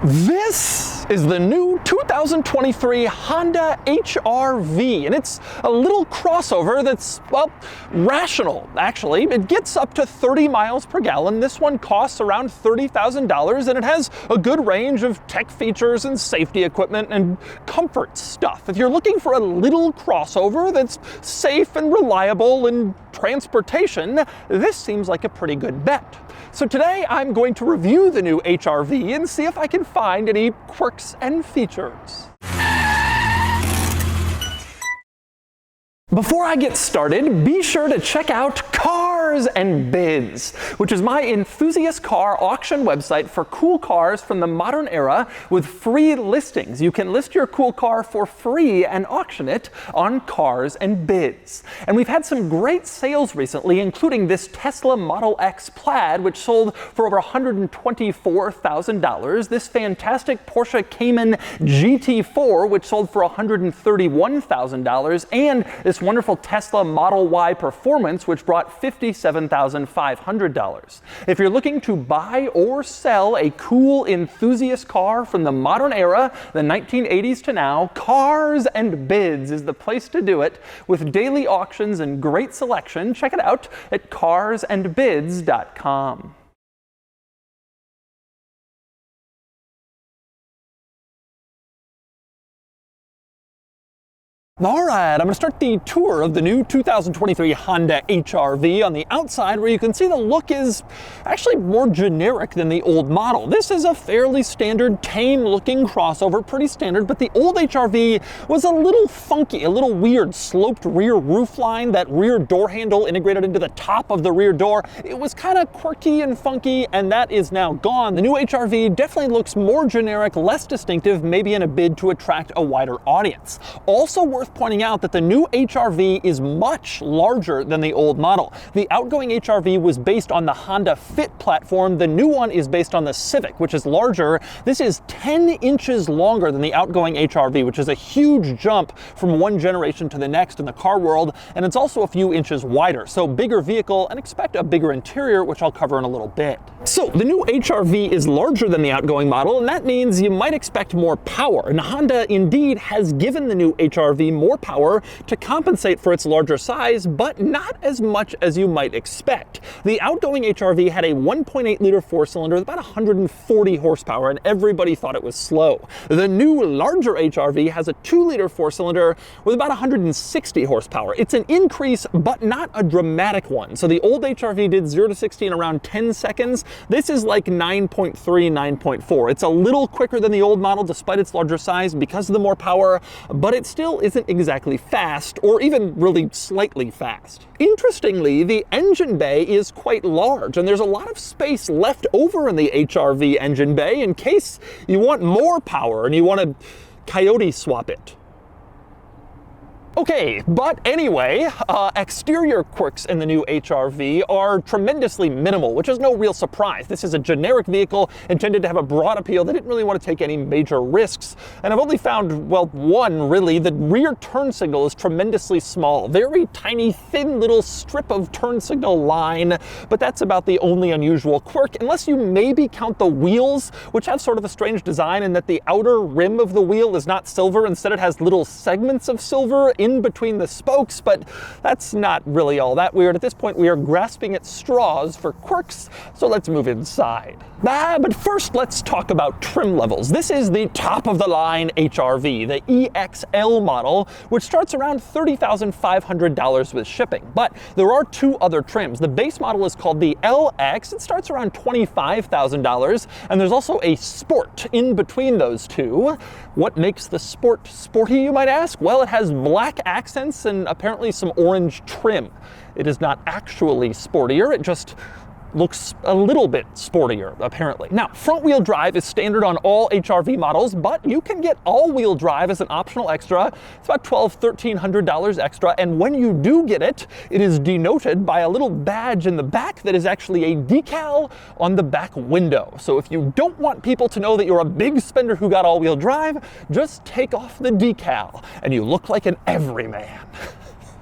This is the new 2023 Honda HR-V, and it's a little crossover that's, well, rational, actually. It gets up to 30 miles per gallon. This one costs around $30,000, and it has a good range of tech features and safety equipment and comfort stuff. If you're looking for a little crossover that's safe and reliable in transportation, this seems like a pretty good bet. So today I'm going to review the new HR-V and see if I can find any quirks and features. Before I get started, be sure to check out Cars and Bids, which is my enthusiast car auction website for cool cars from the modern era with free listings. You can list your cool car for free and auction it on Cars and Bids. And we've had some great sales recently, including this Tesla Model X Plaid, which sold for over $124,000, this fantastic Porsche Cayman GT4, which sold for $131,000, and this wonderful Tesla Model Y Performance, which brought $57,500. If you're looking to buy or sell a cool enthusiast car from the modern era, the 1980s to now, Cars and Bids is the place to do it. With daily auctions and great selection, check it out at carsandbids.com. All right, I'm going to start the tour of the new 2023 Honda HR-V on the outside, where you can see the look is actually more generic than the old model. This is a fairly standard, tame-looking crossover, pretty standard, but the old HR-V was a little funky, a little weird. Sloped rear roofline, that rear door handle integrated into the top of the rear door. It was kind of quirky and funky, and that is now gone. The new HR-V definitely looks more generic, less distinctive, maybe in a bid to attract a wider audience. Also worth pointing out that the new HR-V is much larger than the old model. The outgoing HR-V was based on the Honda Fit platform. The new one is based on the Civic, which is larger. This is 10 inches longer than the outgoing HR-V, which is a huge jump from one generation to the next in the car world, and it's also a few inches wider. So bigger vehicle, and expect a bigger interior, which I'll cover in a little bit. So the new HR-V is larger than the outgoing model, and that means you might expect more power. And Honda indeed has given the new HR-V more power to compensate for its larger size, but not as much as you might expect. The outgoing HR-V had a 1.8 liter four-cylinder with about 140 horsepower, and everybody thought it was slow. The new larger HR-V has a 2-liter four-cylinder with about 160 horsepower. It's an increase, but not a dramatic one. So the old HR-V did 0 to 60 in around 10 seconds. This is like 9.3, 9.4. It's a little quicker than the old model despite its larger size because of the more power, but it still isn't exactly fast, or even really slightly fast. Interestingly, the engine bay is quite large, and there's a lot of space left over in the HR-V engine bay in case you want more power and you want to coyote swap it. Okay, but anyway, exterior quirks in the new HR-V are tremendously minimal, which is no real surprise. This is a generic vehicle intended to have a broad appeal. They didn't really want to take any major risks, and I've only found, well, one really. The rear turn signal is tremendously small. Very tiny, thin little strip of turn signal line, but that's about the only unusual quirk, unless you maybe count the wheels, which have sort of a strange design in that the outer rim of the wheel is not silver. Instead, it has little segments of silver in between the spokes, but that's not really all that weird. At this point, we are grasping at straws for quirks, so let's move inside. But first, let's talk about trim levels. This is the top-of-the-line HR-V, the EXL model, which starts around $30,500 with shipping. But there are two other trims. The base model is called the LX. It starts around $25,000, and there's also a Sport in between those two. What makes the Sport sporty, you might ask? Well, it has black accents and apparently some orange trim. It is not actually sportier, it just looks a little bit sportier, apparently. Now, front-wheel drive is standard on all HR-V models, but you can get all-wheel drive as an optional extra. It's about $1,200, $1,300 extra, and when you do get it, it is denoted by a little badge in the back that is actually a decal on the back window. So if you don't want people to know that you're a big spender who got all-wheel drive, just take off the decal, and you look like an everyman.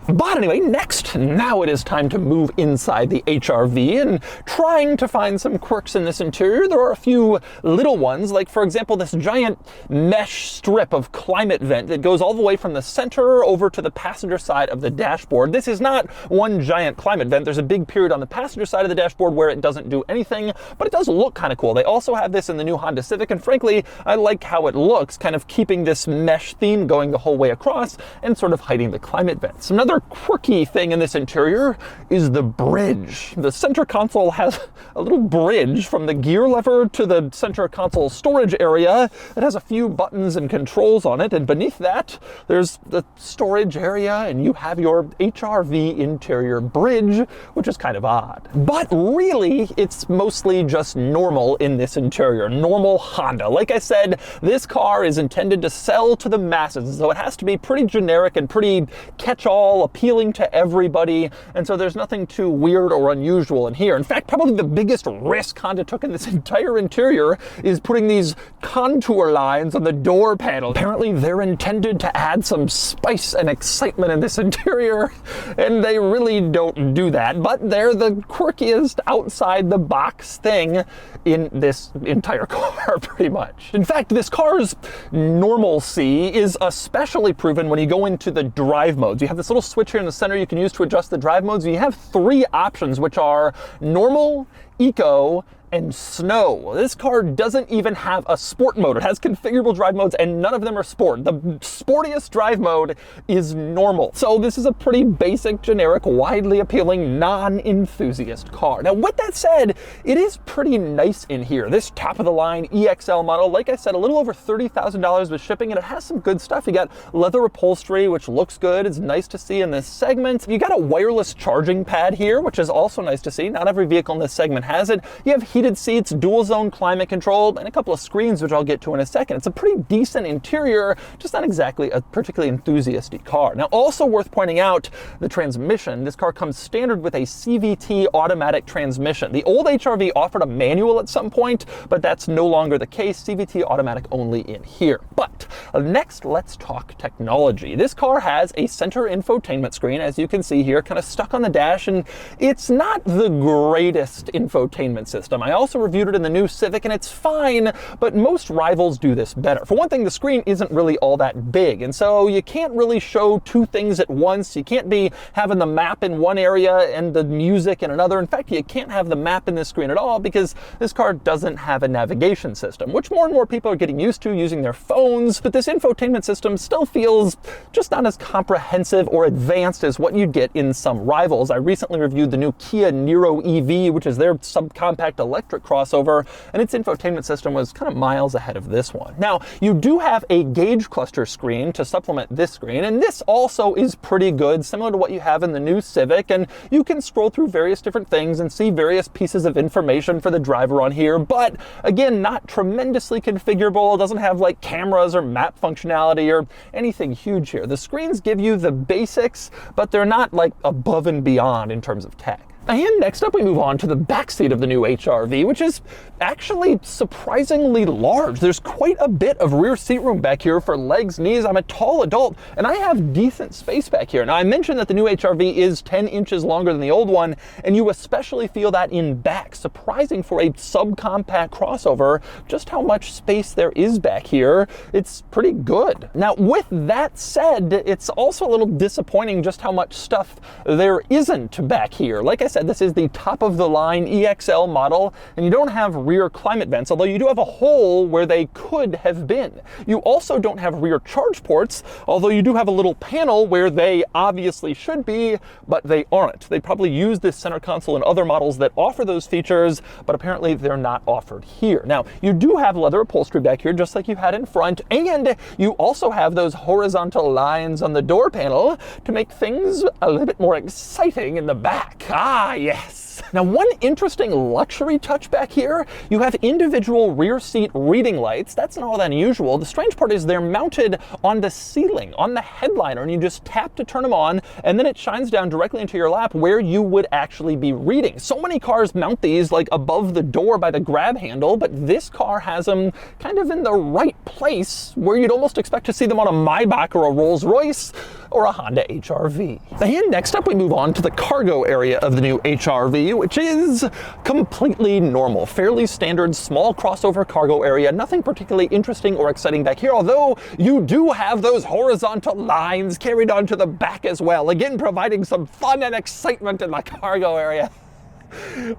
But anyway, now it is time to move inside the HR-V and trying to find some quirks in this interior. There are a few little ones, like for example, this giant mesh strip of climate vent that goes all the way from the center over to the passenger side of the dashboard. This is not one giant climate vent. There's a big period on the passenger side of the dashboard where it doesn't do anything, but it does look kind of cool. They also have this in the new Honda Civic, and frankly, I like how it looks, kind of keeping this mesh theme going the whole way across and sort of hiding the climate vents. Another quirky thing in this interior is the bridge. The center console has a little bridge from the gear lever to the center console storage area. It has a few buttons and controls on it, and beneath that there's the storage area, and you have your HR-V interior bridge, which is kind of odd. But really, it's mostly just normal in this interior, normal Honda. Like I said, this car is intended to sell to the masses, so it has to be pretty generic and pretty catch-all, appealing to everybody, and so there's nothing too weird or unusual in here. In fact, probably the biggest risk Honda took in this entire interior is putting these contour lines on the door panel. Apparently they're intended to add some spice and excitement in this interior, and they really don't do that, but they're the quirkiest outside the box thing in this entire car, pretty much. In fact, this car's normalcy is especially proven when you go into the drive modes. You have this little switch here in the center you can use to adjust the drive modes. You have three options, which are normal, eco, and snow. This car doesn't even have a sport mode. It has configurable drive modes, and none of them are sport. The sportiest drive mode is normal. So this is a pretty basic, generic, widely appealing, non-enthusiast car. Now, with that said, it is pretty nice in here. This top-of-the-line EXL model, like I said, a little over $30,000 with shipping, and it has some good stuff. You got leather upholstery, which looks good. It's nice to see in this segment. You got a wireless charging pad here, which is also nice to see. Not every vehicle in this segment has it. You have heated seats, dual zone climate control, and a couple of screens, which I'll get to in a second. It's a pretty decent interior, just not exactly a particularly enthusiasty car. Now, also worth pointing out, the transmission. This car comes standard with a CVT automatic transmission. The old HR-V offered a manual at some point, but that's no longer the case. CVT automatic only in here. But next, let's talk technology. This car has a center infotainment screen, as you can see here, kind of stuck on the dash, and it's not the greatest infotainment system. I also reviewed it in the new Civic, and it's fine, but most rivals do this better. For one thing, the screen isn't really all that big, and so you can't really show two things at once. You can't be having the map in one area and the music in another. In fact, you can't have the map in this screen at all because this car doesn't have a navigation system, which more and more people are getting used to using their phones, but this infotainment system still feels just not as comprehensive or advanced as what you'd get in some rivals. I recently reviewed the new Kia Niro EV, which is their subcompact electric crossover, and its infotainment system was kind of miles ahead of this one. Now, you do have a gauge cluster screen to supplement this screen, and this also is pretty good, similar to what you have in the new Civic, and you can scroll through various different things and see various pieces of information for the driver on here, but again, not tremendously configurable. It doesn't have like cameras or map functionality or anything huge here. The screens give you the basics, but they're not like above and beyond in terms of tech. And next up, we move on to the backseat of the new HR-V, which is actually surprisingly large. There's quite a bit of rear seat room back here for legs, knees. I'm a tall adult, and I have decent space back here. Now, I mentioned that the new HR-V is 10 inches longer than the old one, and you especially feel that in back. Surprising for a subcompact crossover, just how much space there is back here. It's pretty good. Now, with that said, it's also a little disappointing just how much stuff there isn't back here. Like I said, this is the top-of-the-line EXL model, and you don't have rear climate vents, although you do have a hole where they could have been. You also don't have rear charge ports, although you do have a little panel where they obviously should be, but they aren't. They probably use this center console in other models that offer those features, but apparently they're not offered here. Now, you do have leather upholstery back here, just like you had in front, and you also have those horizontal lines on the door panel to make things a little bit more exciting in the back. Ah, yes. Now, one interesting luxury touch back here, you have individual rear seat reading lights. That's not all that unusual. The strange part is they're mounted on the ceiling, on the headliner, and you just tap to turn them on, and then it shines down directly into your lap where you would actually be reading. So many cars mount these like above the door by the grab handle, but this car has them kind of in the right place where you'd almost expect to see them on a Maybach or a Rolls Royce, or a Honda HR-V. And next up we move on to the cargo area of the new HR-V, which is completely normal. Fairly standard small crossover cargo area. Nothing particularly interesting or exciting back here, although you do have those horizontal lines carried onto the back as well. Again, providing some fun and excitement in the cargo area,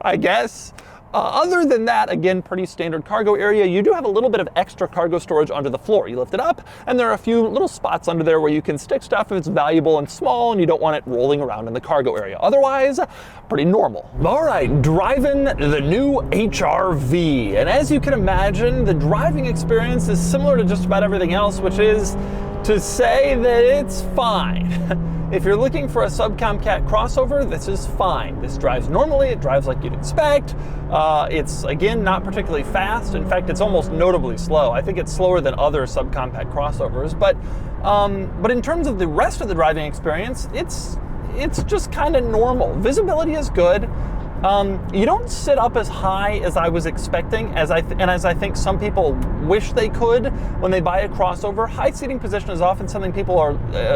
I guess. Other than that, again, pretty standard cargo area. You do have a little bit of extra cargo storage under the floor. You lift it up, and there are a few little spots under there where you can stick stuff if it's valuable and small and you don't want it rolling around in the cargo area. Otherwise, pretty normal. All right, driving the new HR-V. And as you can imagine, the driving experience is similar to just about everything else, which is to say that it's fine. If you're looking for a subcompact crossover, this is fine. This drives normally, it drives like you'd expect. It's, again, not particularly fast. In fact, it's almost notably slow. I think it's slower than other subcompact crossovers. But in terms of the rest of the driving experience, it's just kind of normal. Visibility is good. You don't sit up as high as I was expecting, as I think some people wish they could when they buy a crossover. High seating position is often something people are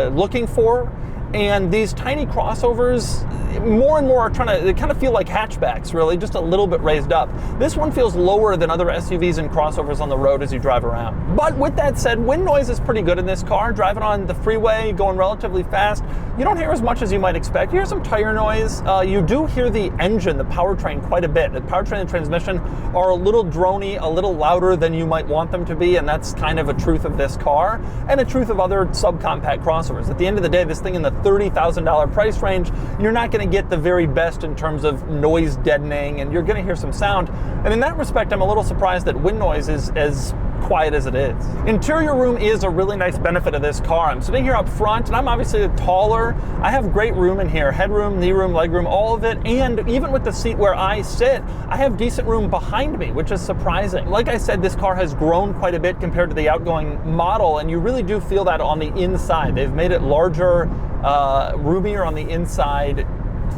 looking for, and these tiny crossovers, more and more are they kind of feel like hatchbacks, really, just a little bit raised up. This one feels lower than other SUVs and crossovers on the road as you drive around. But with that said, wind noise is pretty good in this car. Driving on the freeway, going relatively fast, you don't hear as much as you might expect. You hear some tire noise. You do hear the engine, the powertrain, quite a bit. The powertrain and transmission are a little drony, a little louder than you might want them to be, and that's kind of a truth of this car and a truth of other subcompact crossovers. At the end of the day, this thing in the $30,000 price range, you're not going to get the very best in terms of noise deadening, and you're going to hear some sound. And in that respect, I'm a little surprised that wind noise is as quiet as it is. Interior room is a really nice benefit of this car. I'm sitting here up front, and I'm obviously taller. I have great room in here, headroom, knee room, leg room, all of it. And even with the seat where I sit, I have decent room behind me, which is surprising. Like I said, this car has grown quite a bit compared to the outgoing model, and you really do feel that on the inside. They've made it larger, roomier on the inside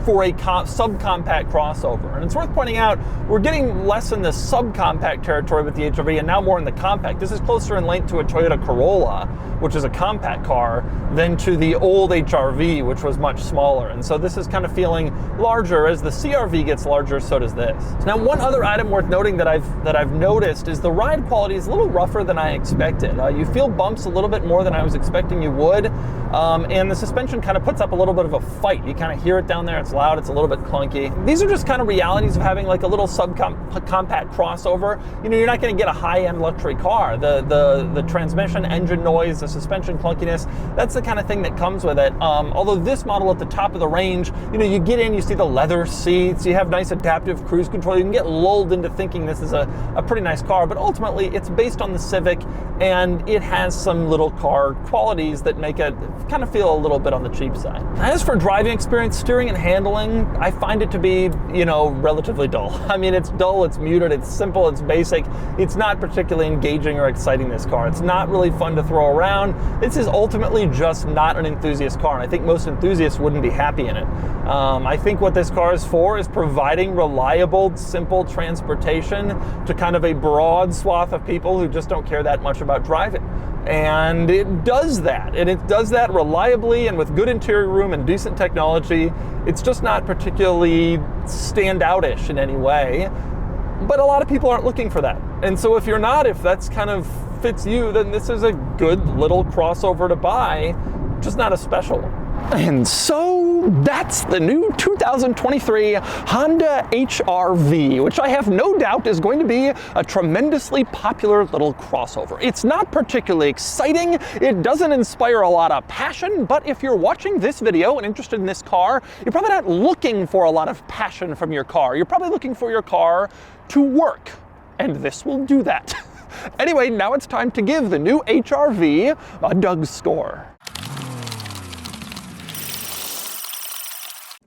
for a subcompact crossover. And it's worth pointing out, we're getting less in the subcompact territory with the HR-V and now more in the compact. This is closer in length to a Toyota Corolla, which is a compact car, than to the old HR-V, which was much smaller. And so this is kind of feeling larger. As the CR-V gets larger, so does this. Now, one other item worth noting that I've noticed is the ride quality is a little rougher than I expected. You feel bumps a little bit more than I was expecting you would, and the suspension kind of puts up a little bit of a fight. You kind of hear it down there. It's loud. It's a little bit clunky. These are just kind of realities of having like a little subcompact crossover. You know, you're not going to get a high-end luxury car. The transmission, engine noise, the suspension clunkiness, that's the kind of thing that comes with it. Although this model at the top of the range, you know, you get in, you see the leather seats, you have nice adaptive cruise control. You can get lulled into thinking this is a pretty nice car, but ultimately it's based on the Civic, and it has some little car qualities that make it kind of feel a little bit on the cheap side. As for driving experience, steering and handling, I find it to be, you know, relatively dull. I mean, it's dull, it's muted, it's simple, it's basic. It's not particularly engaging or exciting, this car. It's not really fun to throw around. This is ultimately just not an enthusiast car, and I think most enthusiasts wouldn't be happy in it. I think what this car is for is providing reliable, simple transportation to kind of a broad swath of people who just don't care that much about driving. And it does that, and it does that reliably and with good interior room and decent technology. It's just not particularly standout-ish in any way, but a lot of people aren't looking for that. And so if you're not, if that's kind of fits you, then this is a good little crossover to buy, just not a special one. And so that's the new 2023 Honda HR-V, which I have no doubt is going to be a tremendously popular little crossover. It's not particularly exciting, it doesn't inspire a lot of passion, but if you're watching this video and interested in this car, you're probably not looking for a lot of passion from your car. You're probably looking for your car to work, and this will do that. Anyway, now it's time to give the new HR-V a DougScore.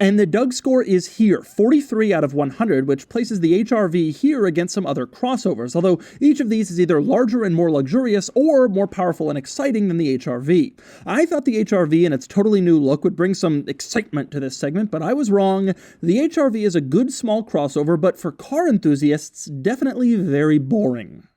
And the DougScore is here, 43 out of 100, which places the HR-V here against some other crossovers, although each of these is either larger and more luxurious or more powerful and exciting than the HR-V. I thought the HR-V and its totally new look would bring some excitement to this segment, but I was wrong. The HR-V is a good small crossover, but for car enthusiasts, definitely very boring.